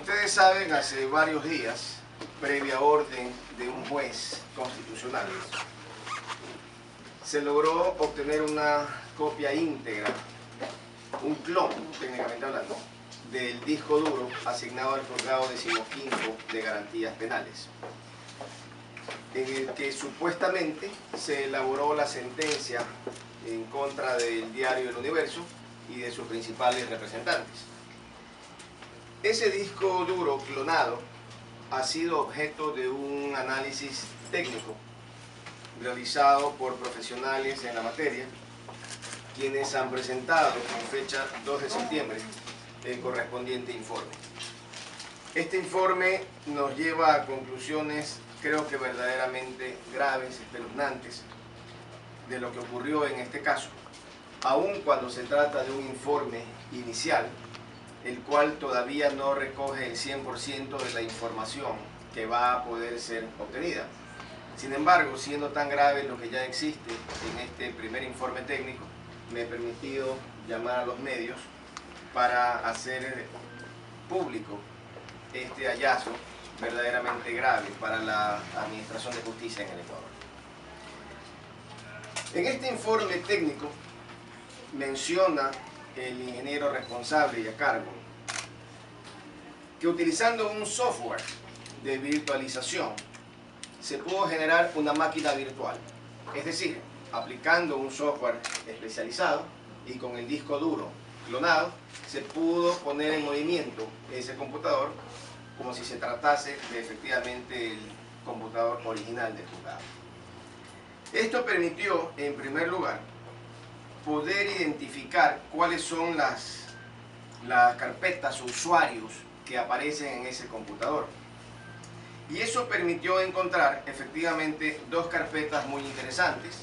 ustedes saben, hace varios días, previa orden de un juez constitucional, se logró obtener una copia íntegra, un clon, técnicamente hablando, del disco duro asignado al juzgado 15º de garantías penales, en el que supuestamente se elaboró la sentencia en contra del diario El Universo y de sus principales representantes. Ese disco duro clonado ha sido objeto de un análisis técnico realizado por profesionales en la materia, quienes han presentado con fecha 2 de septiembre el correspondiente informe. Este informe nos lleva a conclusiones, creo que verdaderamente graves, espeluznantes, de lo que ocurrió en este caso, aun cuando se trata de un informe inicial, el cual todavía no recoge el 100% de la información que va a poder ser obtenida. Sin embargo, siendo tan grave lo que ya existe en este primer informe técnico, me he permitido llamar a los medios para hacer público este hallazgo verdaderamente grave para la Administración de Justicia en el Ecuador. En este informe técnico menciona el ingeniero responsable y a cargo que utilizando un software de virtualización se pudo generar una máquina virtual, es decir, aplicando un software especializado y con el disco duro clonado se pudo poner en movimiento ese computador como si se tratase de efectivamente el computador original del juzgado. Esto permitió, en primer lugar, poder identificar cuáles son las carpetas o usuarios que aparecen en ese computador. Y eso permitió encontrar efectivamente dos carpetas muy interesantes,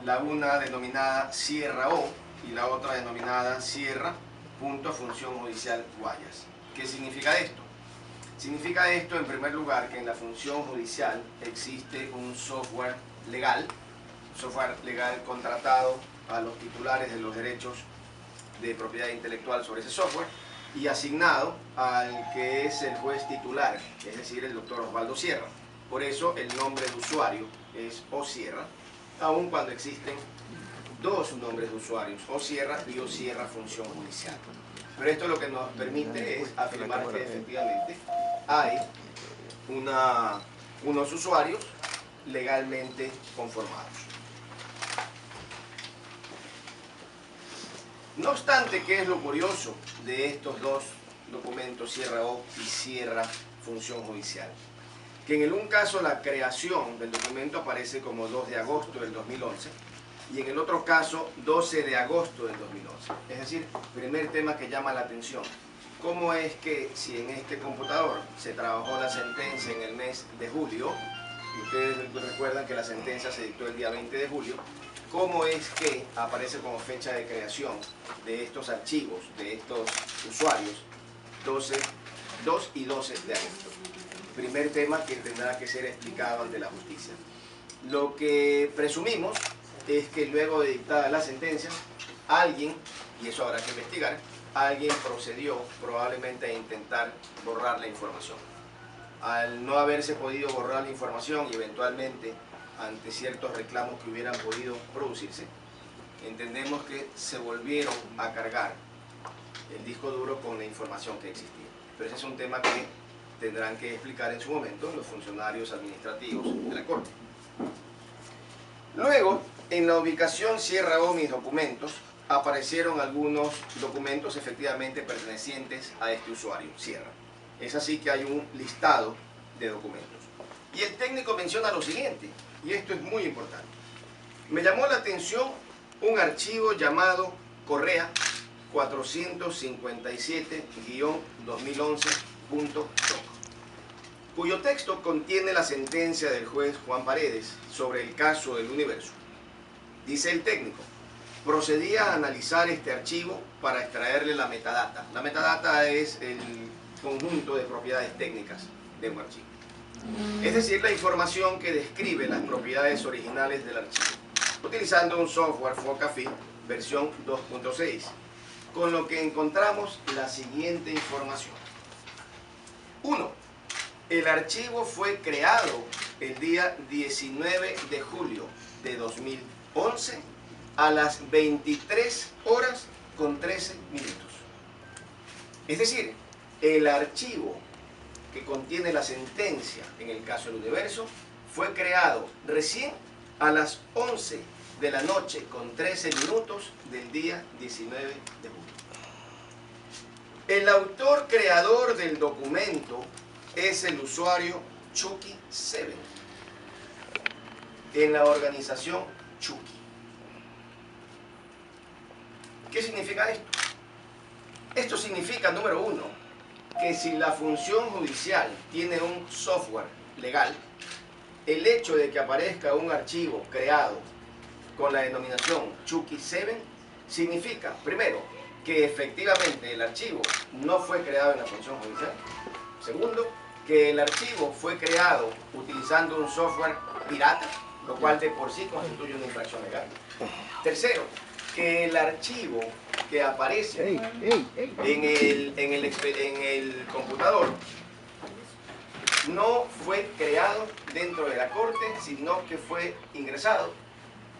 la una denominada Sierra O y la otra denominada Sierra.Función Judicial Guayas. ¿Qué significa esto? Significa esto, en primer lugar, que en la función judicial existe un software legal contratado a los titulares de los derechos de propiedad intelectual sobre ese software y asignado al que es el juez titular, es decir, el doctor Osvaldo Sierra. Por eso el nombre de usuario es O Sierra, aun cuando existen dos nombres de usuarios, O Sierra y O Sierra Función Judicial. Pero esto lo que nos permite es afirmar que efectivamente hay unos usuarios legalmente conformados. No obstante, ¿qué es lo curioso de estos dos documentos, Sierra O y Sierra Función Judicial? Que en el un caso la creación del documento aparece como 2 de agosto del 2011 y en el otro caso 12 de agosto del 2011. Es decir, primer tema que llama la atención. ¿Cómo es que si en este computador se trabajó la sentencia en el mes de julio, y ustedes recuerdan que la sentencia se dictó el día 20 de julio, cómo es que aparece como fecha de creación de estos archivos, de estos usuarios, 2 y 12 de agosto? Primer tema que tendrá que ser explicado ante la justicia. Lo que presumimos es que luego de dictada la sentencia, alguien, y eso habrá que investigar, alguien procedió probablemente a intentar borrar la información. Al no haberse podido borrar la información y eventualmente ante ciertos reclamos que hubieran podido producirse, entendemos que se volvieron a cargar el disco duro con la información que existía. Pero ese es un tema que tendrán que explicar en su momento los funcionarios administrativos de la Corte. Luego, en la ubicación Sierra O mis documentos, aparecieron algunos documentos efectivamente pertenecientes a este usuario, Sierra. Es así que hay un listado de documentos. Y el técnico menciona lo siguiente, y esto es muy importante. Me llamó la atención un archivo llamado Correa 457-2011.doc, cuyo texto contiene la sentencia del juez Juan Paredes sobre el caso del Universo. Dice el técnico: procedí a analizar este archivo para extraerle la metadata. La metadata es el conjunto de propiedades técnicas de un archivo. Es decir, la información que describe las propiedades originales del archivo, utilizando un software Focafit versión 2.6, con lo que encontramos la siguiente información. El archivo fue creado el día 19 de julio de 2011 a las 23 horas con 13 minutos. Es decir, el archivo que contiene la sentencia en el caso del Universo fue creado recién a las 11 de la noche con 13 minutos del día 19 de julio. El autor creador del documento es el usuario Chucky7 en la organización Chucky. ¿Qué significa esto? Esto significa, número uno, que si la función judicial tiene un software legal, el hecho de que aparezca un archivo creado con la denominación Chucky7 significa, primero, que efectivamente el archivo no fue creado en la función judicial. Segundo, que el archivo fue creado utilizando un software pirata, lo cual de por sí constituye una infracción legal. Tercero, que el archivo que aparece en el computador no fue creado dentro de la corte, sino que fue ingresado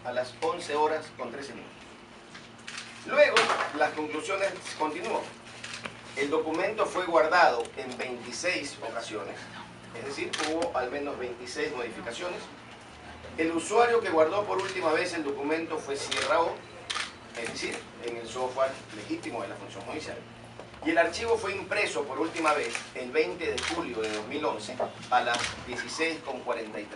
a las 11 horas con 13 minutos. Luego, las conclusiones continúan. El documento fue guardado en 26 ocasiones, es decir, hubo al menos 26 modificaciones. El usuario que guardó por última vez el documento fue Sierra O, es decir, en el software legítimo de la función judicial. Y el archivo fue impreso por última vez el 20 de julio de 2011 a las 16:43.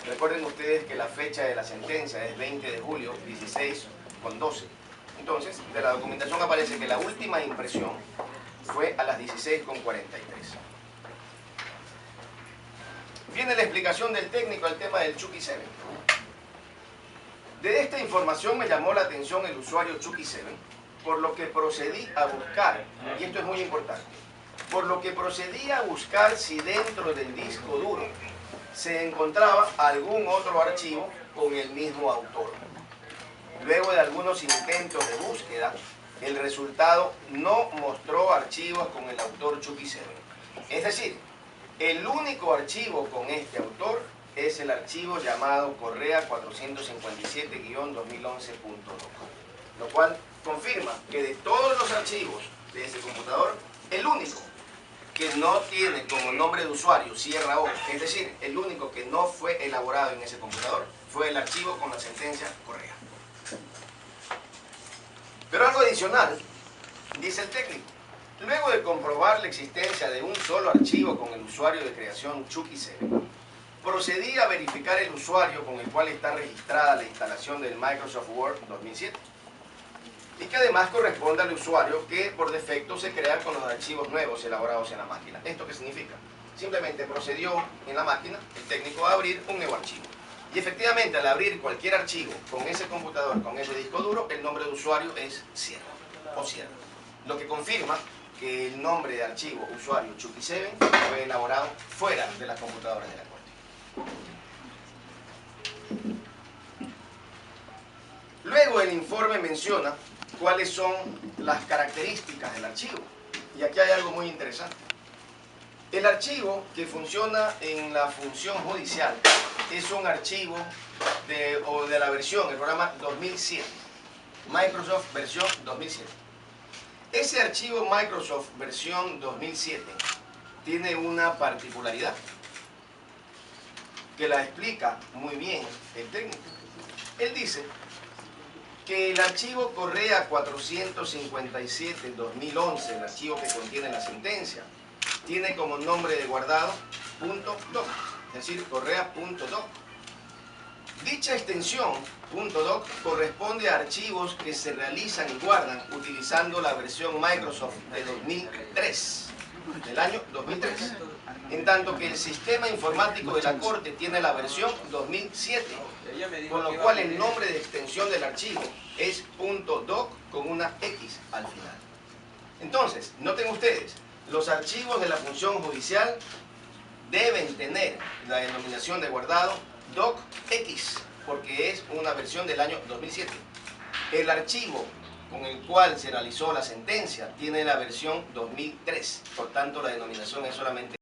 Recuerden ustedes que la fecha de la sentencia es 20 de julio, 16:12. Entonces, de la documentación aparece que la última impresión fue a las 16:43. Viene la explicación del técnico al tema del Chucky7. De esta información me llamó la atención el usuario Chucky7, por lo que procedí a buscar, y esto es muy importante, por lo que procedí a buscar si dentro del disco duro se encontraba algún otro archivo con el mismo autor. Luego de algunos intentos de búsqueda, el resultado no mostró archivos con el autor Chucky7. Es decir, el único archivo con este autor es el archivo llamado Correa 457-2011.doc, lo cual confirma que de todos los archivos de ese computador, el único que no tiene como nombre de usuario Sierra O, es decir, el único que no fue elaborado en ese computador, fue el archivo con la sentencia Correa. Pero algo adicional, dice el técnico. Luego de comprobar la existencia de un solo archivo con el usuario de creación Chucky7, procedí a verificar el usuario con el cual está registrada la instalación del Microsoft Word 2007 y que además corresponde al usuario que por defecto se crea con los archivos nuevos elaborados en la máquina. ¿Esto qué significa? Simplemente procedió en la máquina el técnico a abrir un nuevo archivo. Y efectivamente, al abrir cualquier archivo con ese computador, con ese disco duro, el nombre de usuario es Sierra o Sierra. Lo que confirma que el nombre de archivo usuario Chucky7 fue elaborado fuera de las computadoras de la corte. Luego el informe menciona cuáles son las características del archivo. Y aquí hay algo muy interesante. El archivo que funciona en la función judicial es un archivo de la versión, el programa 2007, Microsoft versión 2007. Ese archivo Microsoft versión 2007 tiene una particularidad que la explica muy bien el técnico. Él dice que el archivo Correa 457-2011, el archivo que contiene la sentencia, tiene como nombre de guardado .doc, es decir, correa.doc. Dicha extensión .doc corresponde a archivos que se realizan y guardan utilizando la versión Microsoft de 2003, del año 2003, en tanto que el sistema informático de la Corte tiene la versión 2007, con lo cual el nombre de extensión del archivo es .doc con una X al final. Entonces, noten ustedes, los archivos de la función judicial deben tener la denominación de guardado docx, porque es una versión del año 2007. El archivo con el cual se realizó la sentencia tiene la versión 2003, por tanto la denominación es solamente